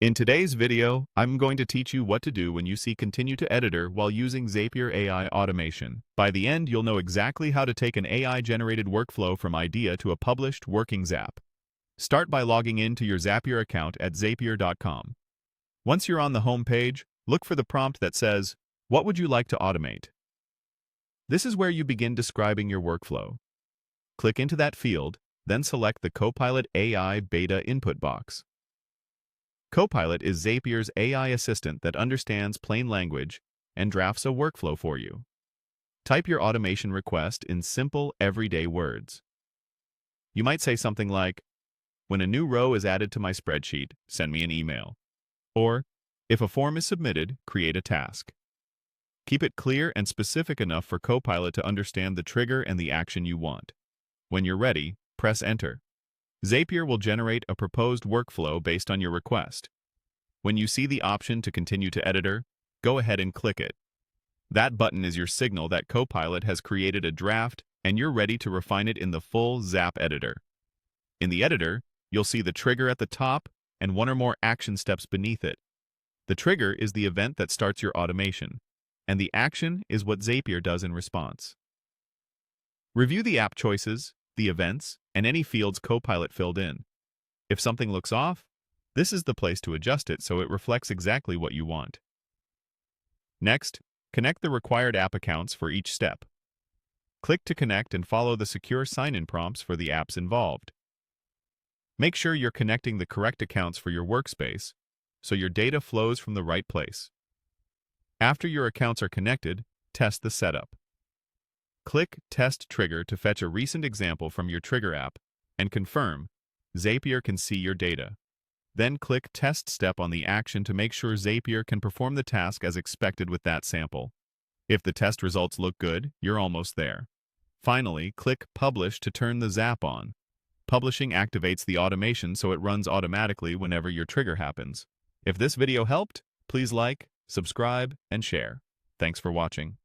In today's video, I'm going to teach you what to do when you see Continue to Editor while using Zapier AI automation. By the end, you'll know exactly how to take an AI-generated workflow from idea to a published working Zap. Start by logging in to your Zapier account at zapier.com. Once you're on the home page, look for the prompt that says, "What would you like to automate?" This is where you begin describing your workflow. Click into that field, then select the Copilot AI Beta input box. Copilot is Zapier's AI assistant that understands plain language and drafts a workflow for you. Type your automation request in simple, everyday words. You might say something like, "When a new row is added to my spreadsheet, send me an email." Or, "If a form is submitted, create a task." Keep it clear and specific enough for Copilot to understand the trigger and the action you want. When you're ready, press Enter. Zapier will generate a proposed workflow based on your request. When you see the option to continue to editor, go ahead and click it. That button is your signal that Copilot has created a draft and you're ready to refine it in the full Zap editor. In the editor, you'll see the trigger at the top and one or more action steps beneath it. The trigger is the event that starts your automation, and the action is what Zapier does in response. Review the app choices, the events, and any fields Copilot filled in. If something looks off, this is the place to adjust it so it reflects exactly what you want. Next, connect the required app accounts for each step. Click to connect and follow the secure sign-in prompts for the apps involved. Make sure you're connecting the correct accounts for your workspace so your data flows from the right place. After your accounts are connected, test the setup. Click Test Trigger to fetch a recent example from your Trigger app and confirm Zapier can see your data. Then click Test Step on the action to make sure Zapier can perform the task as expected with that sample. If the test results look good, you're almost there. Finally, click Publish to turn the Zap on. Publishing activates the automation so it runs automatically whenever your trigger happens. If this video helped, please like, subscribe, and share. Thanks for watching.